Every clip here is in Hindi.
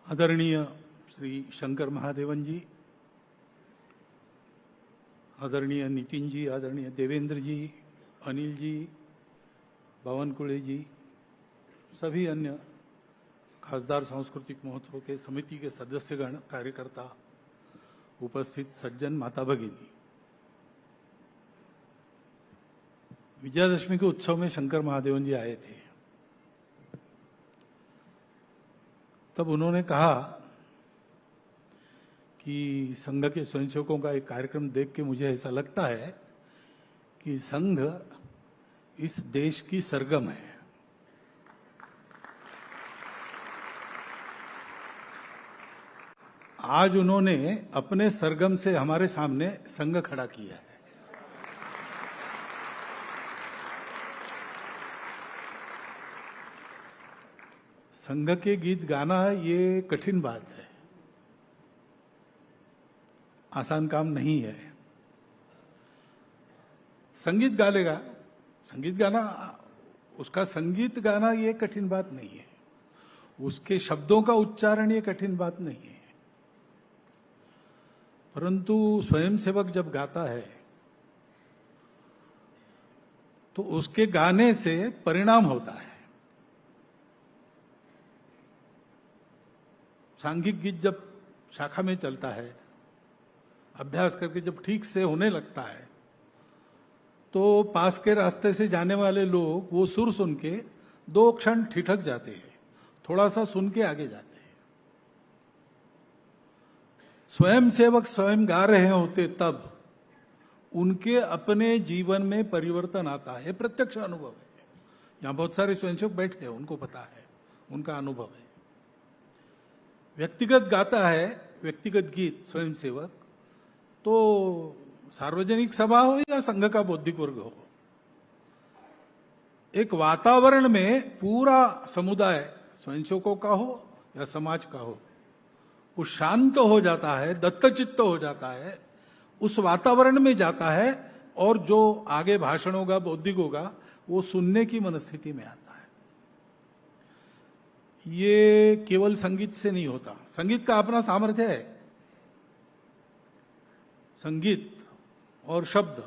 आदरणीय श्री शंकर महादेवन जी, आदरणीय नितिन जी, आदरणीय देवेंद्र जी, अनिल जी, बावनकुळे जी, सभी अन्य खासदार सांस्कृतिक महोत्सव के समिति के सदस्यगण, कार्यकर्ता, उपस्थित सज्जन, माता भगिनी, विजयादशमी के उत्सव में शंकर महादेवन जी आए थे। तब उन्होंने कहा कि संघ के स्वयंसेवकों का एक कार्यक्रम देख के मुझे ऐसा लगता है कि संघ इस देश की सरगम है। आज उन्होंने अपने सरगम से हमारे सामने संघ खड़ा किया है। संघ के गीत गाना ये कठिन बात है, आसान काम नहीं है। संगीत गा लेगा, संगीत गाना, उसका संगीत गाना ये कठिन बात नहीं है, उसके शब्दों का उच्चारण ये कठिन बात नहीं है। परंतु स्वयंसेवक जब गाता है तो उसके गाने से परिणाम होता है। सांघिक गीत जब शाखा में चलता है, अभ्यास करके जब ठीक से होने लगता है, तो पास के रास्ते से जाने वाले लोग वो सुर सुन के 2 क्षण ठिठक जाते हैं, थोड़ा सा सुन के आगे जाते हैं। स्वयंसेवक स्वयं गा रहे होते तब उनके अपने जीवन में परिवर्तन आता है, प्रत्यक्ष अनुभव है। यहां बहुत सारे स्वयंसेवक बैठे हैं, उनको पता है, उनका अनुभव है। व्यक्तिगत गाता है, व्यक्तिगत गीत स्वयंसेवक, तो सार्वजनिक सभा हो या संघ का बौद्धिक वर्ग हो, एक वातावरण में पूरा समुदाय स्वयंसेवकों का हो या समाज का हो, वो शांत हो जाता है, दत्तचित्त हो जाता है, उस वातावरण में जाता है, और जो आगे भाषण होगा, बौद्धिक होगा, वो सुनने की मनस्थिति में आता है। ये केवल संगीत से नहीं होता। संगीत का अपना सामर्थ्य है। संगीत और शब्द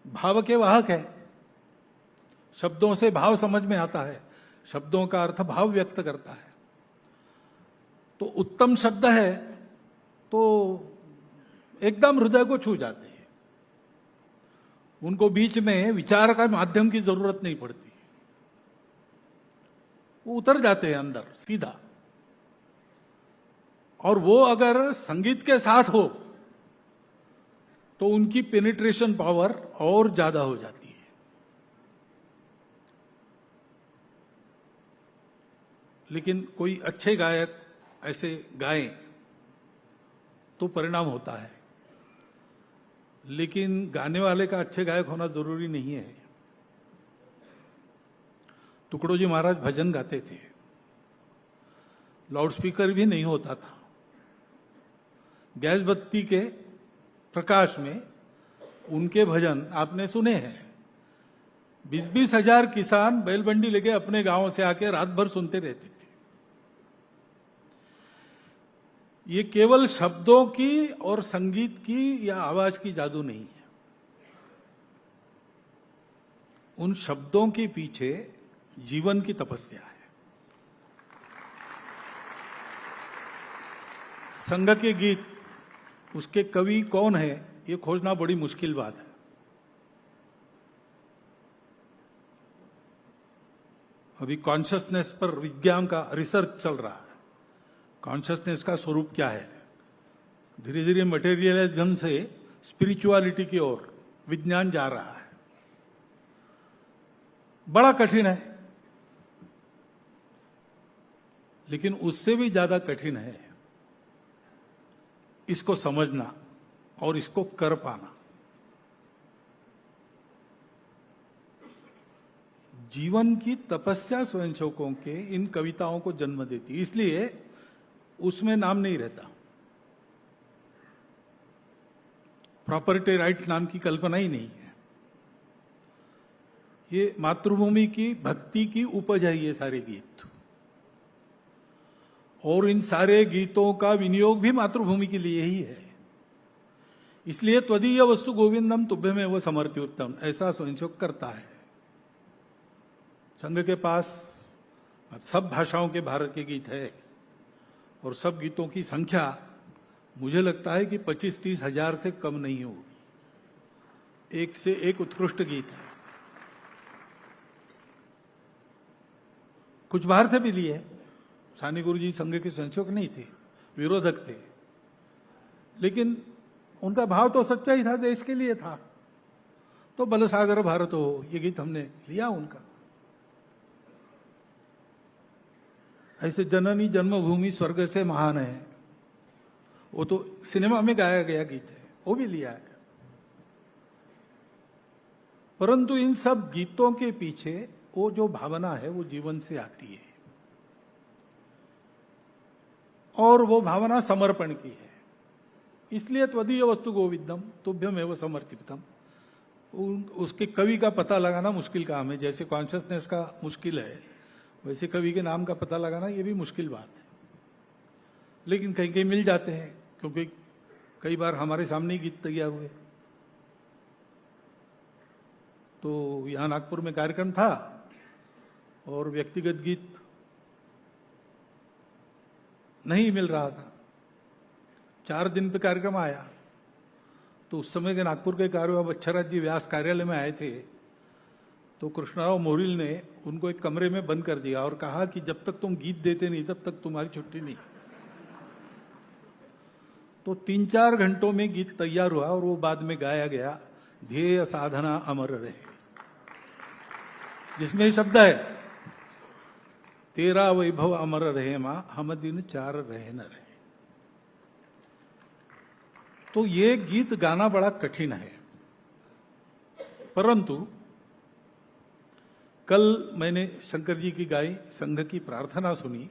भाव के वाहक है। शब्दों से भाव समझ में आता है, शब्दों का अर्थ भाव व्यक्त करता है। तो उत्तम शब्द है तो एकदम हृदय को छू जाते हैं, उनको बीच में विचार का माध्यम की जरूरत नहीं पड़ती, वो उतर जाते हैं अंदर सीधा। और वो अगर संगीत के साथ हो तो उनकी पेनिट्रेशन पावर और ज्यादा हो जाती है। लेकिन कोई अच्छे गायक ऐसे गाएं तो परिणाम होता है, लेकिन गाने वाले का अच्छे गायक होना जरूरी नहीं है। टुकड़ोजी महाराज भजन गाते थे, लाउडस्पीकर भी नहीं होता था, गैस बत्ती के प्रकाश में उनके भजन आपने सुने हैं। 20-20 हजार किसान बैलबंडी लेके अपने गांवों से आके रात भर सुनते रहते थे। ये केवल शब्दों की और संगीत की या आवाज की जादू नहीं है। उन शब्दों के पीछे जीवन की तपस्या है। संघ के गीत, उसके कवि कौन है, ये खोजना बड़ी मुश्किल बात है। अभी कॉन्शियसनेस पर विज्ञान का रिसर्च चल रहा है। कॉन्शियसनेस का स्वरूप क्या है? धीरे धीरे मटेरियलिज्म से स्पिरिचुअलिटी की ओर विज्ञान जा रहा है। बड़ा कठिन है, लेकिन उससे भी ज्यादा कठिन है इसको समझना और इसको कर पाना। जीवन की तपस्या स्वयंसेवकों के इन कविताओं को जन्म देती, इसलिए उसमें नाम नहीं रहता। प्रॉपर्टी राइट नाम की कल्पना ही नहीं है। ये मातृभूमि की भक्ति की उपज है, ये सारे गीत। और इन सारे गीतों का विनियोग भी मातृभूमि के लिए ही है। इसलिए त्वदीय वस्तु गोविंदम तुभ्यमेव समर्थितम ऐसा स्वयंसेवक करता है। संघ के पास सब भाषाओं के भारत के गीत है और सब गीतों की संख्या मुझे लगता है कि 25-30 हजार से कम नहीं होगी। एक से एक उत्कृष्ट गीत है। कुछ बाहर से भी लिए। सानी गुरु जी संघ के संशोधक नहीं थे, विरोधक थे, लेकिन उनका भाव तो सच्चा ही था, देश के लिए था। तो बलसागर भारत हो, ये गीत हमने लिया उनका। ऐसे जननी जन्मभूमि स्वर्ग से महान है, वो तो सिनेमा में गाया गया गीत है, वो भी लिया है। परंतु इन सब गीतों के पीछे वो जो भावना है वो जीवन से आती है, और वो भावना समर्पण की है। इसलिए त्वदीय वस्तु गोविंदम तुभ्यमेव समर्पितम। उसके कवि का पता लगाना मुश्किल काम है। जैसे कॉन्शियसनेस का मुश्किल है, वैसे कवि के नाम का पता लगाना ये भी मुश्किल बात है। लेकिन कहीं कहीं मिल जाते हैं, क्योंकि कई बार हमारे सामने ही गीत तैयार हुए। तो यहां नागपुर में कार्यक्रम था और व्यक्तिगत गीत नहीं मिल रहा था। 4 दिन पे कार्यक्रम आया, तो उस समय के नागपुर के कार्यवाह अच्छराज जी व्यास कार्यालय में आए थे। तो कृष्णराव मोरिल ने उनको एक कमरे में बंद कर दिया और कहा कि जब तक तुम गीत देते नहीं तब तक तुम्हारी छुट्टी नहीं। तो 3-4 घंटों में गीत तैयार हुआ और वो बाद में गाया गया, ध्येय साधना अमर रहे, जिसमें शब्द है, तेरा वैभव अमर रहे मां, हम दिन 4 रहे न रहे। तो ये गीत गाना बड़ा कठिन है। परंतु कल मैंने शंकर जी की गाई संघ की प्रार्थना सुनी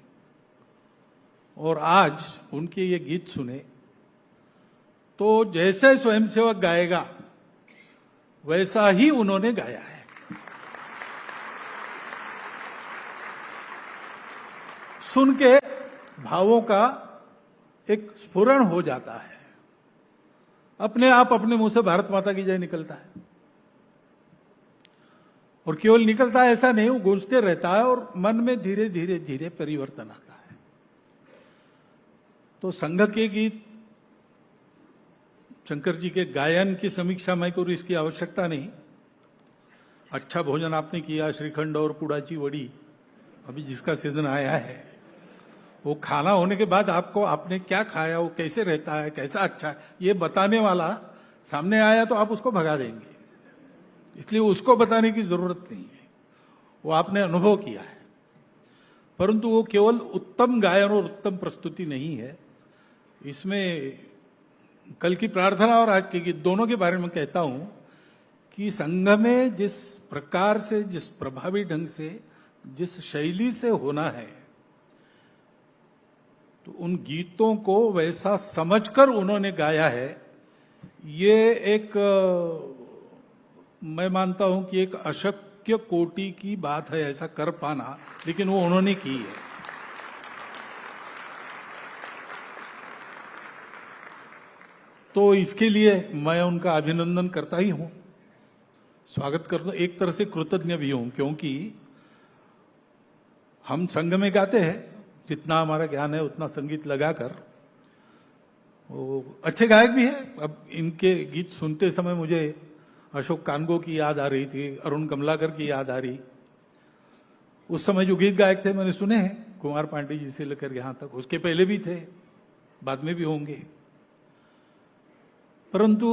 और आज उनके ये गीत सुने, तो जैसे स्वयंसेवक गाएगा वैसा ही उन्होंने गाया है। सुन के भावों का एक स्फुरण हो जाता है, अपने आप अपने मुंह से भारत माता की जय निकलता है। और केवल निकलता है ऐसा नहीं, वो गूंजते रहता है और मन में धीरे धीरे धीरे परिवर्तन आता है। तो संघ के गीत, शंकर जी के गायन की समीक्षा मैं करूं इसकी आवश्यकता नहीं। अच्छा भोजन आपने किया, श्रीखंड और पुड़ाची वड़ी, अभी जिसका सीजन आया है, वो खाना होने के बाद आपको आपने क्या खाया, वो कैसे रहता है, कैसा अच्छा है, ये बताने वाला सामने आया तो आप उसको भगा देंगे। इसलिए उसको बताने की जरूरत नहीं है, वो आपने अनुभव किया है। परंतु वो केवल उत्तम गायन और उत्तम प्रस्तुति नहीं है। इसमें कल की प्रार्थना और आज के गीत दोनों के बारे में कहता हूं कि संघ में जिस प्रकार से, जिस प्रभावी ढंग से, जिस शैली से होना है, तो उन गीतों को वैसा समझकर उन्होंने गाया है। ये एक, मैं मानता हूं कि एक अशक्य कोटि की बात है ऐसा कर पाना, लेकिन वो उन्होंने की है। तो इसके लिए मैं उनका अभिनंदन करता ही हूं, स्वागत करता हूं, एक तरह से कृतज्ञ भी हूं, क्योंकि हम संघ में गाते हैं, जितना हमारा ज्ञान है उतना संगीत लगाकर, वो अच्छे गायक भी है। अब इनके गीत सुनते समय मुझे अशोक कानगो की याद आ रही थी, अरुण कमलाकर की याद आ रही। उस समय जो गीत गायक थे मैंने सुने हैं, कुमार पांडे जी से लेकर यहां तक, उसके पहले भी थे, बाद में भी होंगे। परंतु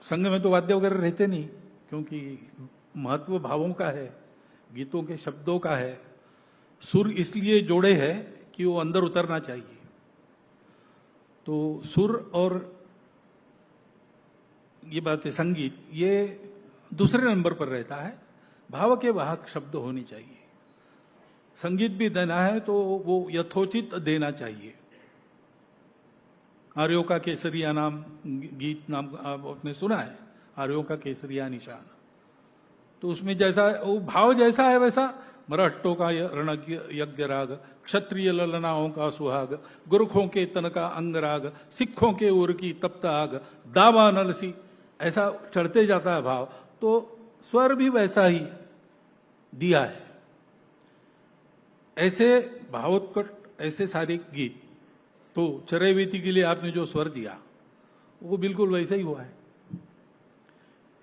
संघ में तो वाद्य वगैरह रहते नहीं, क्योंकि महत्व भावों का है, गीतों के शब्दों का है। सुर इसलिए जोड़े हैं कि वो अंदर उतरना चाहिए। तो सुर और ये बात है, संगीत ये दूसरे नंबर पर रहता है, भाव के वाहक शब्द होने चाहिए। संगीत भी देना है तो वो यथोचित देना चाहिए। आर्यों का केसरिया नाम गीत नाम आपने सुना है, आर्यों का केसरिया निशान। तो उसमें जैसा वो भाव जैसा है वैसा मराठों का रण यज्ञ राग, क्षत्रिय ललनाओं का सुहाग, गुरखों के तन का अंगराग, सिखों के उर की तप्त आग, दावा नलसी, ऐसा चढ़ते जाता है भाव। तो स्वर भी वैसा ही दिया है। ऐसे भावोत्कट, ऐसे सारे गीत, तो चरैवेती के लिए आपने जो स्वर दिया वो बिल्कुल वैसा ही हुआ है।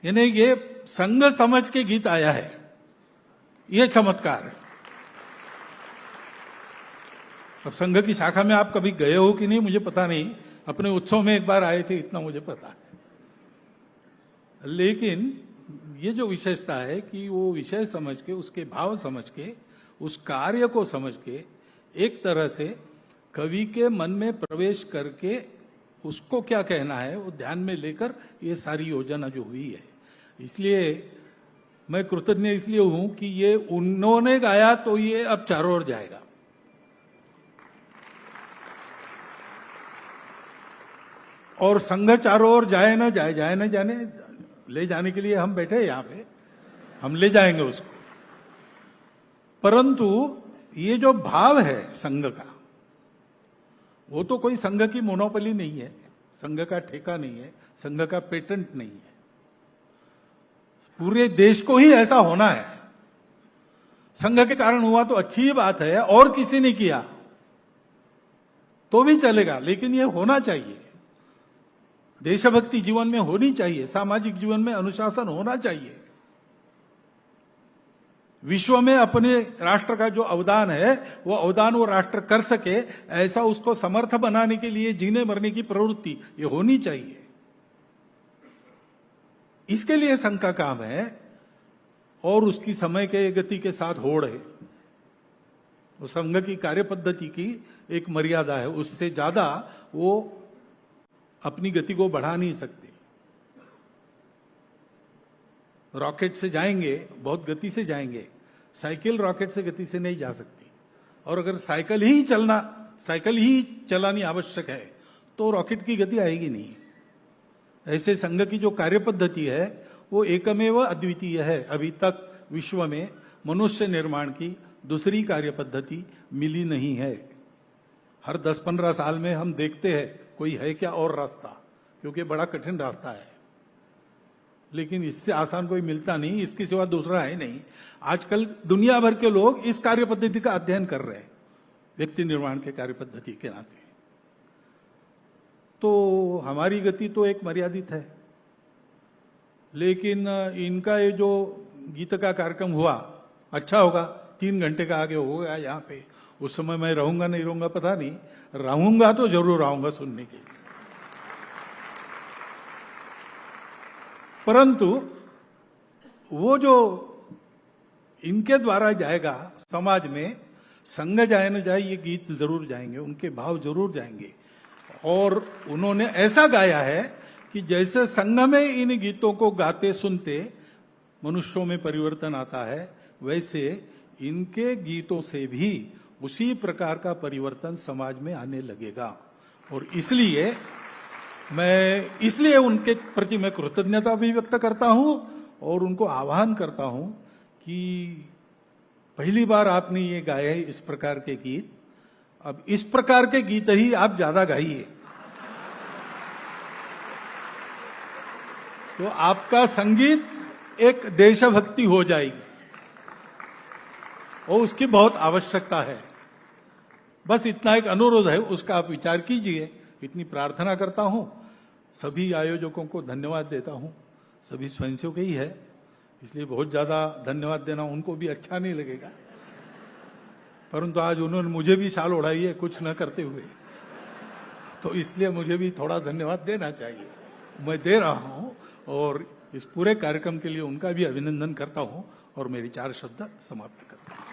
यानी ये संघ समझ के गीत आया है, ये चमत्कार है। अब संघ की शाखा में आप कभी गए हो कि नहीं मुझे पता नहीं, अपने उत्सव में एक बार आए थे इतना मुझे पता है। लेकिन ये जो विशेषता है कि वो विषय समझ के, उसके भाव समझ के, उस कार्य को समझ के, एक तरह से कवि के मन में प्रवेश करके उसको क्या कहना है वो ध्यान में लेकर ये सारी योजना जो हुई है। इसलिए मैं कृतज्ञ इसलिए हूं कि ये उन्होंने गाया तो ये अब चारों ओर जाएगा। और संघ चारों ओर जाए ना जाए, जाए ना जाने, ले जाने के लिए हम बैठे हैं यहां पे, हम ले जाएंगे उसको। परंतु ये जो भाव है संघ का, वो तो कोई संघ की मोनोपोली नहीं है, संघ का ठेका नहीं है, संघ का पेटेंट नहीं है। पूरे देश को ही ऐसा होना है। संघ के कारण हुआ तो अच्छी ही बात है, और किसी ने किया तो भी चलेगा, लेकिन ये होना चाहिए। देशभक्ति जीवन में होनी चाहिए, सामाजिक जीवन में अनुशासन होना चाहिए। विश्व में अपने राष्ट्र का जो अवदान है वो अवदान वो राष्ट्र कर सके, ऐसा उसको समर्थ बनाने के लिए जीने मरने की प्रवृत्ति ये होनी चाहिए। इसके लिए संघ का काम है, और उसकी समय के गति के साथ होड़ है। वो संघ की कार्य पद्धति की एक मर्यादा है, उससे ज्यादा वो अपनी गति को बढ़ा नहीं सकते। रॉकेट से जाएंगे, बहुत गति से जाएंगे, साइकिल रॉकेट से गति से नहीं जा सकती। और अगर साइकिल ही चलानी आवश्यक है तो रॉकेट की गति आएगी नहीं। ऐसे संघ की जो कार्य पद्धति है वो एकमेव अद्वितीय है। अभी तक विश्व में मनुष्य निर्माण की दूसरी कार्य पद्धति मिली नहीं है। हर 10-15 साल में हम देखते हैं कोई है क्या और रास्ता, क्योंकि बड़ा कठिन रास्ता है, लेकिन इससे आसान कोई मिलता नहीं, इसके सिवा दूसरा है नहीं। आजकल दुनिया भर के लोग इस कार्य पद्धति का अध्ययन कर रहे हैं, व्यक्ति निर्माण के कार्य पद्धति के नाते। तो हमारी गति तो एक मर्यादित है, लेकिन इनका ये जो गीत का कार्यक्रम हुआ अच्छा होगा, 3 घंटे का आगे होगा यहाँ पे। उस समय मैं रहूंगा नहीं रहूंगा पता नहीं, रहूंगा तो जरूर आऊंगा सुनने के लिए। परंतु वो जो इनके द्वारा जाएगा समाज में, संघ जाए न जाए, ये गीत जरूर जाएंगे, उनके भाव जरूर जाएंगे। और उन्होंने ऐसा गाया है कि जैसे संघ में इन गीतों को गाते सुनते मनुष्यों में परिवर्तन आता है, वैसे इनके गीतों से भी उसी प्रकार का परिवर्तन समाज में आने लगेगा। और इसलिए उनके प्रति मैं कृतज्ञता भी व्यक्त करता हूं और उनको आह्वान करता हूं कि पहली बार आपने ये गाए इस प्रकार के गीत, अब इस प्रकार के गीत ही आप ज्यादा गाइए, तो आपका संगीत एक देशभक्ति हो जाएगी और उसकी बहुत आवश्यकता है। बस इतना एक अनुरोध है, उसका आप विचार कीजिए, इतनी प्रार्थना करता हूं। सभी आयोजकों को धन्यवाद देता हूं, सभी स्वयंसेवक ही है, इसलिए बहुत ज्यादा धन्यवाद देना उनको भी अच्छा नहीं लगेगा, परंतु आज उन्होंने मुझे भी शाल ओढ़ाई है कुछ न करते हुए, तो इसलिए मुझे भी थोड़ा धन्यवाद देना चाहिए। मैं दे रहा हूं और इस पूरे कार्यक्रम के लिए उनका भी अभिनंदन करता हूं और मेरी 4 शब्द समाप्त करता हूं।